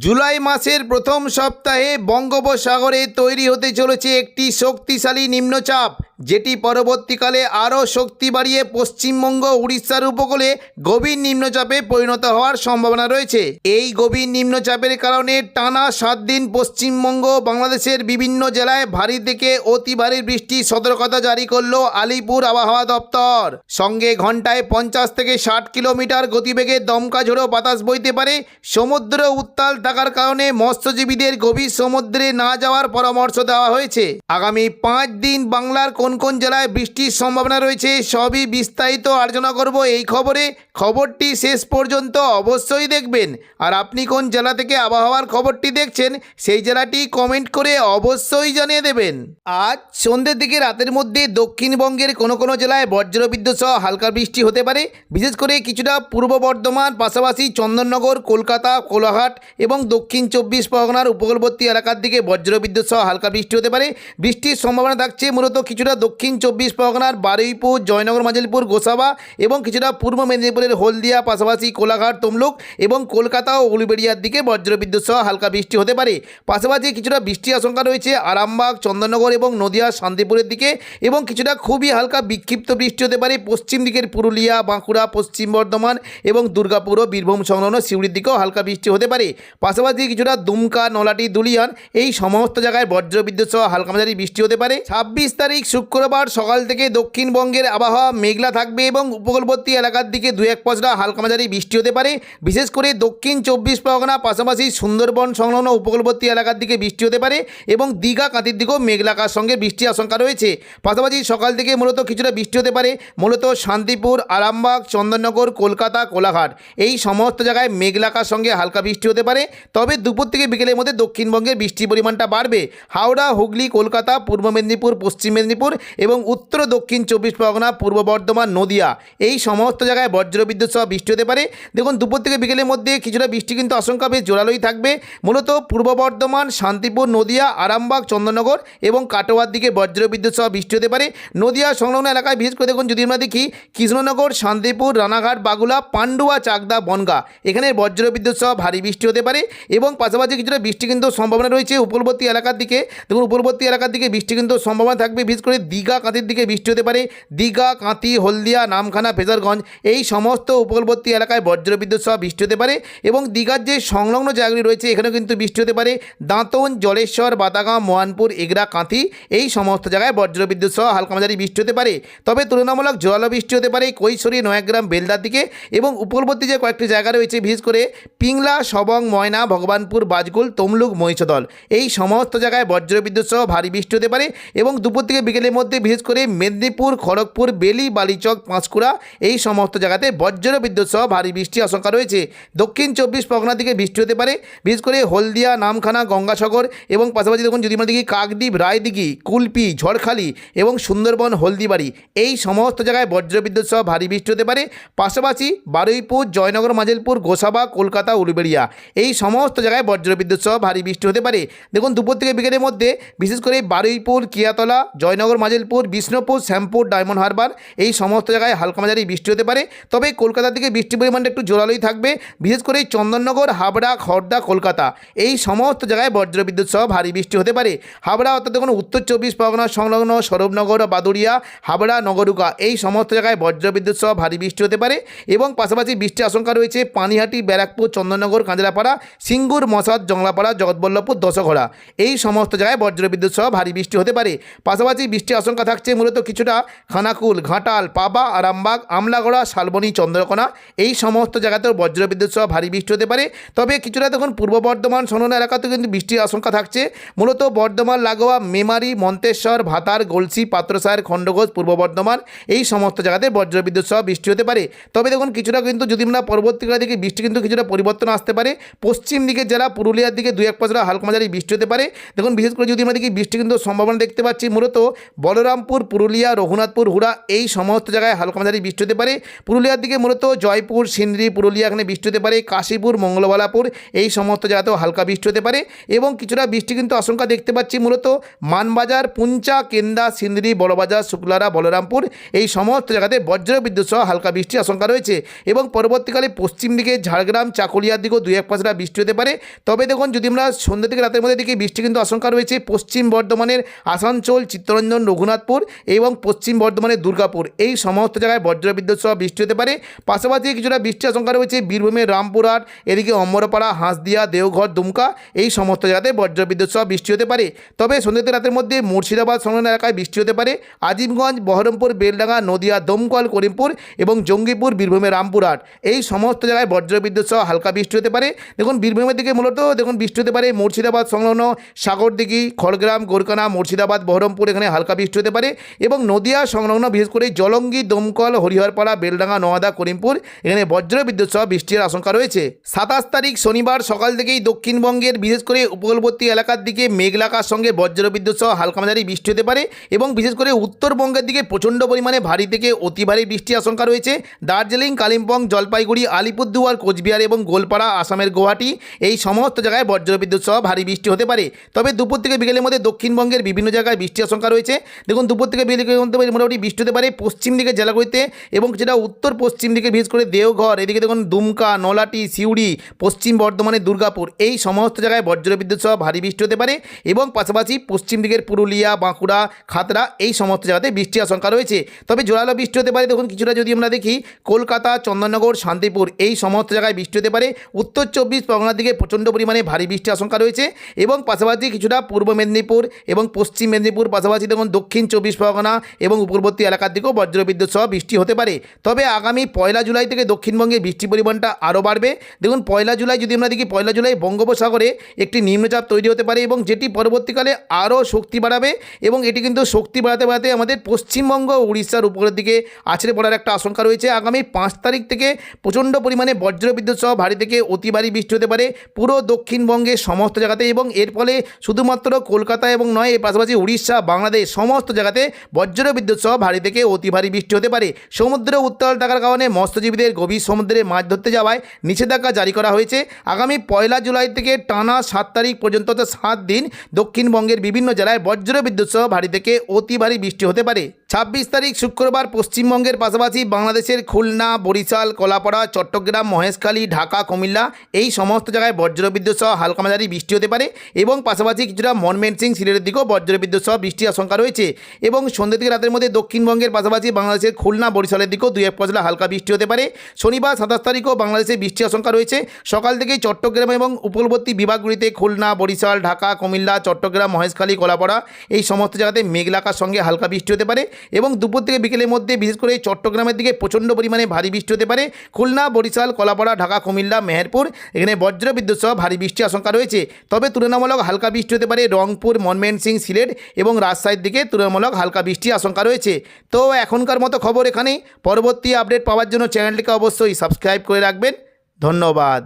জুলাই মাসের প্রথম সপ্তাহে বঙ্গোপসাগরে তৈরি হতে চলেছে একটি শক্তিশালী নিম্নচাপ, যেটি পরবর্তীকালে আরও শক্তি বাড়িয়ে পশ্চিমবঙ্গ উড়িষ্যার উপকূলে গভীর নিম্নচাপে পরিণত হওয়ার সম্ভাবনা রয়েছে। এই গভীর নিম্নচাপের কারণে টানা 7 দিন পশ্চিমবঙ্গ বাংলাদেশের বিভিন্ন জেলায় ভারী থেকে অতি ভারী বৃষ্টির সতর্কতা জারি করল আলিপুর আবহাওয়া দপ্তর। সঙ্গে ঘন্টায় 50 থেকে 60 কিলোমিটার গতিবেগে দমকা ঝোড়ো বাতাস বইতে পারে। সমুদ্র উত্তাল থাকার কারণে মৎস্যজীবীদের গভীর সমুদ্রে না যাওয়ার পরামর্শ দেওয়া হয়েছে। আগামী 5 দিন বাংলার কোন কোন জেলায় বৃষ্টির সম্ভাবনা রয়েছে সবই বিস্তারিত আলোচনা করব এই খবরটি শেষ পর্যন্ত অবশ্যই দেখবেন। আর আপনি কোন জেলা থেকে আবহাওয়ার খবরটি দেখছেন সেই জেলাটি কমেন্ট করে অবশ্যই জানিয়ে দেবেন। আজ সন্ধ্যের দিকে রাতের মধ্যে দক্ষিণবঙ্গের কোনো জেলায় বজ্রবিদ্যুৎ সহ হালকা বৃষ্টি হতে পারে। বিশেষ করে কিছুটা পূর্ব বর্ধমান, পাশাপাশি চন্দননগর, কলকাতা, কোলাঘাট এবং দক্ষিণ 24 পরগনার উপকূলবর্তী এলাকার দিকে বজ্রবিদ্যুৎ সহ হালকা বৃষ্টি হতে পারে। বৃষ্টির সম্ভাবনা থাকছে মূলত কিছুটা দক্ষিণ 24 পরগনার বারুইপুর, জয়নগর, মাজিলপুর, গোসাবা এবং কিছুটা পূর্ব মেদিনীপুরের হলদিয়া, পাশাপাশি কোলাঘাট, তমলুক এবং কলকাতা ও উলুবেড়িয়ার দিকে বজ্রবিদ্যুৎ সহ হালকা বৃষ্টি হতে পারে। পাশাপাশি কিছুটা বৃষ্টির আশঙ্কা রয়েছে আরামবাগ, চন্দননগর এবং নদিয়া, শান্তিপুরের দিকে এবং কিছুটা খুবই হালকা বিক্ষিপ্ত বৃষ্টি হতে পারে পশ্চিম দিকের পুরুলিয়া, বাঁকুড়া, পশ্চিম বর্ধমান এবং দুর্গাপুর ও বীরভূম সংলগ্ন সিউড়ির দিকেও হালকা বৃষ্টি হতে পারে। পাশাপাশি কিছুটা দুমকা, নলাটি, দুলিয়ান এই সমস্ত জায়গায় বজ্রবিদ্যুৎ সহ হালকা মাঝারি বৃষ্টি হতে পারে। 26 তারিখ শুক্রবার সকাল থেকে দক্ষিণবঙ্গের আবহাওয়া মেঘলা থাকবে এবং উপকূলবর্তী এলাকার দিকে 2-1 পশলা হালকা মাঝারি বৃষ্টি হতে পারে। বিশেষ করে দক্ষিণ 24 পরগনা, পাশাপাশি সুন্দরবন সংলগ্ন উপকূলবর্তী এলাকার দিকে বৃষ্টি হতে পারে এবং দীঘা, কাঁথির দিকেও মেঘলাকার সঙ্গে বৃষ্টির আশঙ্কা রয়েছে। পাশাপাশি সকাল থেকে মূলত কিছুটা বৃষ্টি হতে পারে মূলত শান্তিপুর, আরামবাগ, চন্দননগর, কলকাতা, কোলাঘাট এই সমস্ত জায়গায় মেঘলাকার সঙ্গে হালকা বৃষ্টি হতে পারে। তবে দুপুর থেকে বিকেলের মধ্যে দক্ষিণবঙ্গের বৃষ্টির পরিমাণটা বাড়বে। হাওড়া, হুগলি, কলকাতা, পূর্ব মেদিনীপুর, পশ্চিম মেদিনীপুর এবং উত্তর দক্ষিণ 24 পরগনা, পূর্ব বর্ধমান, নদিয়া এই সমস্ত জায়গায় বজ্রবিদ্যুৎ সহ বৃষ্টি হতে পারে। দেখুন, দুপুর থেকে বিকেলের মধ্যে কিছুটা বৃষ্টি কিন্তু আশঙ্কা বেশ জোরালোই থাকবে। মূলত পূর্ব বর্ধমান, শান্তিপুর, নদিয়া, আরামবাগ, চন্দননগর এবং কাটোয়ার দিকে বজ্রবিদ্যুৎ সহ বৃষ্টি হতে পারে। নদিয়া সংলগ্ন এলাকায় বিশেষ করে দেখুন, যদি আমরা দেখি কৃষ্ণনগর, শান্তিপুর, রানাঘাট, বাগুলা, পান্ডুয়া, চাকদা, বনগাঁ এখানে বজ্রবিদ্যুৎ সহ ভারী বৃষ্টি হতে পারে এবং পাশাপাশি কিছুটা বৃষ্টি কিন্তু সম্ভাবনা রয়েছে উপকূলবর্তী এলাকার দিকে। দেখুন, উপকূলবর্তী এলাকার দিকে বৃষ্টি কিন্তু সম্ভাবনা থাকবে। বিশেষ করে দীঘা, কাঁথির দিকে বৃষ্টি হতে পারে। দীঘা, কাঁথি, হলদিয়া, নামখানা, ফেজারগঞ্জ এই সমস্ত উপকূলবর্তী এলাকায় বজ্রবিদ্যুৎ সহ বৃষ্টি হতে পারে এবং দীঘার যে সংলগ্ন জায়গাগুলি রয়েছে এখানেও কিন্তু বৃষ্টি হতে পারে। দাঁতন, জলেশ্বর, বাতাগাঁ, মোহনপুর, এগরা, কাঁথি এই সমস্ত জায়গায় বজ্রবিদ্যুৎ সহ হালকা মাঝারি বৃষ্টি হতে পারে। তবে তুলনামূলক জোরালো বৃষ্টি হতে পারে কৈশোরী, নয়াগ্রাম, বেলদার দিকে এবং উপকূলবর্তী যে কয়েকটি জায়গা রয়েছে বিশেষ করে পিংলা, সবং, ময়না, ভগবানপুর, বাজকুল, তমলুক, মহিষদল এই সমস্ত জায়গায় বজ্রবিদ্যুৎ সহ ভারী বৃষ্টি হতে পারে এবং দুপুর থেকে বিকেলের মধ্যে বিশেষ করে মেদিনীপুর, খড়গপুর, বেলি, বালিচক, পাঁশকুড়া এই সমস্ত জায়গাতে বজ্রবিদ্যুৎ সহ ভারী বৃষ্টির আশঙ্কা রয়েছে। দক্ষিণ 24 পরগনা দিকে বৃষ্টি হতে পারে বিশেষ করে হলদিয়া, নামখানা, গঙ্গাসাগর এবং পাশাপাশি দেখুন যদি আমরা দেখি কাকদ্বীপ, রায়দিঘি, কুলপি, ঝড়খালি এবং সুন্দরবন, হলদিবাড়ি এই সমস্ত জায়গায় বজ্রবিদ্যুৎ সহ ভারী বৃষ্টি হতে পারে। পাশাপাশি বারুইপুর, জয়নগর, মাজিলপুর, গোসাবা, কলকাতা, উলুবেড়িয়া এই সমস্ত জায়গায় বজ্রবিদ্যুৎ সহ ভারী বৃষ্টি হতে পারে। দেখুন, দুপুর থেকে বিকেলের মধ্যে বিশেষ করে বারুইপুর, কিয়াতলা, জয়নগর, মাজিলপুর, বিষ্ণুপুর, শ্যামপুর, ডায়মন্ড হারবার এই সমস্ত জায়গায় হালকা মাঝারি বৃষ্টি হতে পারে। তবে কলকাতা থেকে বৃষ্টির পরিমাণটা একটু জোরালোই থাকবে। বিশেষ করে চন্দননগর, হাবড়া, খড়দা, কলকাতা এই সমস্ত জায়গায় বজ্রবিদ্যুৎ সহ ভারী বৃষ্টি হতে পারে। হাবড়া অর্থাৎ দেখুন উত্তর 24 পরগনা সংলগ্ন সৌরভনগর, বাদুড়িয়া, হাবড়া, নগরুকা এই সমস্ত জায়গায় বজ্রবিদ্যুৎ সহ ভারী বৃষ্টি হতে পারে এবং পাশাপাশি বৃষ্টির আশঙ্কা রয়েছে পানিহাটি, ব্যারাকপুর, চন্দননগর, কাঁচরাপাড়া, সিঙ্গুর, মশাদ, জংলাপাড়া, জগৎবল্লভপুর, দশঘড়া এই সমস্ত জায়গায় বজ্রবিদ্যুৎ সহ ভারী বৃষ্টি হতে পারে। পাশাপাশি বৃষ্টির আশঙ্কা থাকছে মূলত কিছুটা খানাকুল, ঘাটাল, পাবা, আরামবাগ, আমলাগড়া, শালবনী, চন্দ্রকোনা এই সমস্ত জায়গাতেও বজ্রবিদ্যুৎ সহ ভারী বৃষ্টি হতে পারে। তবে কিছুটা দেখুন পূর্ব বর্ধমান সংলগ্ন এলাকাতেও কিন্তু বৃষ্টির আশঙ্কা থাকছে মূলত বর্ধমান লাগোয়া মেমারি, মন্তেশ্বর, ভাতার, গলসি, পাত্রসায়ের, খণ্ডঘোষ, পূর্ব বর্ধমান এই সমস্ত জায়গাতে বজ্রবিদ্যুৎ সহ বৃষ্টি হতে পারে। তবে দেখুন কিছুটা কিন্তু যদি আমরা পরবর্তীকালের দিকে বৃষ্টি কিন্তু কিছুটা পরিবর্তন আসতে পারে। পশ্চিম দিকের জেলা পুরুলিয়ার দিকে 2-1 পশলা হালকা মাঝারি বৃষ্টি হতে পারে। দেখুন বিশেষ করে যদি আমরা দেখি বৃষ্টি কিন্তু সম্ভাবনা দেখতে পাচ্ছি মূলত বলরামপুর, পুরুলিয়া, রঘুনাথপুর, হুড়া এই সমস্ত জায়গায় হালকা মাঝারি বৃষ্টি হতে পারে। পুরুলিয়ার দিকে মূলত জয়পুর, সিন্দ্রি, পুরুলিয়া এখানে বৃষ্টি হতে পারে। কাশীপুর, মঙ্গলবালাপুর এই সমস্ত জায়গাতেও হালকা বৃষ্টি হতে পারে এবং কিছুটা বৃষ্টি কিন্তু আশঙ্কা দেখতে পাচ্ছি মূলত মানবাজার, পুঞ্চা, কেন্দা, সিন্দ্রি, বড়বাজার, শুক্লারা, বলরামপুর এই সমস্ত জায়গাতে বজ্রবিদ্যুৎ সহ হালকা বৃষ্টির আশঙ্কা রয়েছে এবং পরবর্তীকালে পশ্চিম দিকে ঝাড়গ্রাম, চাকুলিয়ার দিকেও 2-1 বৃষ্টি হতে পারে। তবে দেখুন, যদি আমরা সন্ধ্যা থেকে রাতের মধ্যে দেখি বৃষ্টি কিন্তু আশঙ্কা রয়েছে পশ্চিম বর্ধমানের আসানসোল, চিত্তরঞ্জন, রঘুনাথপুর এবং পশ্চিম বর্ধমানের দুর্গাপুর এই সমস্ত জায়গায় বজ্রবিদ্যুৎ সহ বৃষ্টি হতে পারে। পাশাপাশি কিছুটা বৃষ্টির আশঙ্কা রয়েছে বীরভূমের রামপুরহাট, এদিকে অমরপাড়া, হাঁসদিয়া, দেওঘর, দুমকা এই সমস্ত জায়গাতে বজ্রবিদ্যুৎ সহ বৃষ্টি হতে পারে। তবে সন্ধ্যা থেকে রাতের মধ্যে মুর্শিদাবাদ সংলগ্ন এলাকায় বৃষ্টি হতে পারে। আজিমগঞ্জ, বহরমপুর, বেলডাঙ্গা, নদিয়া, দমকল, করিমপুর এবং জঙ্গিপুর, বীরভূমের রামপুরহাট এই সমস্ত জায়গায় বজ্রবিদ্যুৎ সহ হালকা বৃষ্টি হতে পারে। দেখুন, বীরভূমের দিকে মূলত দেখুন বৃষ্টি হতে পারে মুর্শিদাবাদ সংলগ্ন সাগরদিঘি, খড়গ্রাম, গোরকানা, মুর্শিদাবাদ, বহরমপুর এখানে হালকা বৃষ্টি হতে পারে এবং নদিয়া সংলগ্ন বিশেষ করে জলঙ্গি, দমকল, হরিহরপাড়া, বেলডাঙ্গা, নোয়াদা, করিমপুর এখানে বজ্রবিদ্যুৎ সহ বৃষ্টির আশঙ্কা রয়েছে। 27 তারিখ শনিবার সকাল থেকেই দক্ষিণবঙ্গের বিশেষ করে উপকূলবর্তী এলাকার দিকে মেঘলাকার সঙ্গে বজ্রবিদ্যুৎ সহ হালকা মাঝারি বৃষ্টি হতে পারে এবং বিশেষ করে উত্তরবঙ্গের দিকে প্রচণ্ড পরিমাণে ভারী থেকে অতি ভারী বৃষ্টির আশঙ্কা রয়েছে। দার্জিলিং, কালিম্পং, জলপাইগুড়ি, আলিপুরদুয়ার, কোচবিহার এবং গোলপাড়া, আসামের গুয়াহাটি এই সমস্ত জায়গায় বজ্রবিদ্যুৎ সহ ভারী বৃষ্টি হতে পারে। তবে দুপুর থেকে বিকেলের মধ্যে দক্ষিণবঙ্গের বিভিন্ন জায়গায় বৃষ্টির আশঙ্কা রয়েছে। দেখুন, দুপুর থেকে বিকেলের মধ্যে মোটামুটি বৃষ্টি হতে পারে পশ্চিম দিকে জেলাগুলিতে এবং যেটা উত্তর পশ্চিম দিকে বিশেষ করে দেওঘর, এদিকে দেখুন দুমকা, নলাটি, সিউড়ি, পশ্চিম বর্ধমানের দুর্গাপুর এই সমস্ত জায়গায় বজ্রবিদ্যুৎ সহ ভারী বৃষ্টি হতে পারে এবং পাশাপাশি পশ্চিম দিকের পুরুলিয়া, বাঁকুড়া, খাতড়া এই সমস্ত জায়গাতে বৃষ্টির আশঙ্কা রয়েছে। তবে জোরালো বৃষ্টি হতে পারে। দেখুন, কিছুটা যদি আমরা দেখি কলকাতা, চন্দননগর, শান্তিপুর এই সমস্ত জায়গায় বৃষ্টি হতে পারে। উত্তর 24 পরগনার দিকে প্রচণ্ড পরিমাণে ভারী বৃষ্টির আশঙ্কা রয়েছে এবং পাশাপাশি কিছুটা পূর্ব মেদিনীপুর এবং পশ্চিম মেদিনীপুর, পাশাপাশি দেখুন দক্ষিণ 24 পরগনা এবং উপকূলবর্তী এলাকার দিকেও বজ্রবিদ্যুৎ সহ বৃষ্টি হতে পারে। তবে আগামী 1 জুলাই থেকে দক্ষিণবঙ্গে বৃষ্টির পরিমাণটা আরও বাড়বে। দেখুন, 1 জুলাই যদি আমরা দেখি 1 জুলাই বঙ্গোপসাগরে একটি নিম্নচাপ তৈরি হতে পারে এবং যেটি পরবর্তীকালে আরও শক্তি বাড়াবে এবং এটি কিন্তু শক্তি বাড়াতে বাড়াতে আমাদের পশ্চিমবঙ্গ ও উড়িষ্যার উপরের দিকে আছড়ে পড়ার একটা আশঙ্কা রয়েছে। আগামী 5 তারিখ থেকে প্রচণ্ড পরিমাণে বজ্রবিদ্যুৎ সহ ভারী থেকে অতি ভারী বৃষ্টি হতে পারে পুরো দক্ষিণবঙ্গের সমস্ত জায়গাতে এবং এর ফলে শুধুমাত্র কলকাতা এবং নয়, এর পাশাপাশি উড়িষ্যা, বাংলাদেশ সমস্ত জায়গাতে বজ্রবিদ্যুৎ সহ ভারী থেকে অতি ভারী বৃষ্টি হতে পারে। সমুদ্র উত্তাল থাকার কারণে মৎস্যজীবীদের গভীর সমুদ্রে মাছ ধরতে যাওয়ায় নিষেধাজ্ঞা জারি করা হয়েছে। আগামী 1 জুলাই থেকে টানা 7 তারিখ পর্যন্ত 7 দিন দক্ষিণবঙ্গের বিভিন্ন জেলায় বজ্রবিদ্যুৎ সহ ভারী থেকে অতি ভারী বৃষ্টি হতে পারে। 26 তারিখ শুক্রবার পশ্চিমবঙ্গের পাশাপাশি বাংলাদেশের খুলনা, বরিশাল, কলাপাড়া, চট্টগ্রাম, মহেশখালী, ঢাকা, কুমিল্লা এই সমস্ত জায়গায় বজ্রবিদ্যুৎ সহ হালকা মাঝারি বৃষ্টি হতে পারে এবং পাশাপাশি কিছুটা ময়মনসিংহ, সিলেটের দিকেও বজ্রবিদ্যুৎ সহ বৃষ্টির আশঙ্কা রয়েছে এবং সন্ধ্যা থেকে রাতের মধ্যে দক্ষিণবঙ্গের পাশাপাশি বাংলাদেশের খুলনা, বরিশালের দিকেও 2-1 হালকা বৃষ্টি হতে পারে। শনিবার 27 তারিখও বাংলাদেশে বৃষ্টির আশঙ্কা রয়েছে। সকাল থেকেই চট্টগ্রাম এবং উপকূলবর্তী বিভাগগুলিতে খুলনা, বরিশাল, ঢাকা, কুমিল্লা, চট্টগ্রাম, মহেশখালী, কলাপাড়া এই সমস্ত জায়গাতে মেঘলাকার সঙ্গে হালকা বৃষ্টি হতে পারে এবং দুপুর থেকে বিকেলের মধ্যে বিশেষ করে চট্টগ্রামের দিকে প্রচণ্ড পরিমাণে ভারী বৃষ্টি হতে পারে। খুলনা, বরিশাল, কলাপাড়া, ঢাকা, কুমিল্লা, মেহেরপুর এখানে বজ্রবিদ্যুৎ সহ ভারী বৃষ্টির আশঙ্কা রয়েছে। তবে তুলনামূলক হালকা বৃষ্টি হতে পারে রংপুর, ময়মনসিংহ, সিলেট এবং রাজশাহীর দিকে তুলনামূলক হালকা বৃষ্টির আশঙ্কা রয়েছে। তো এখনকার মতো খবর এখানেই। পরবর্তী আপডেট পাওয়ার জন্য চ্যানেলটিকে অবশ্যই সাবস্ক্রাইব করে রাখবেন। ধন্যবাদ।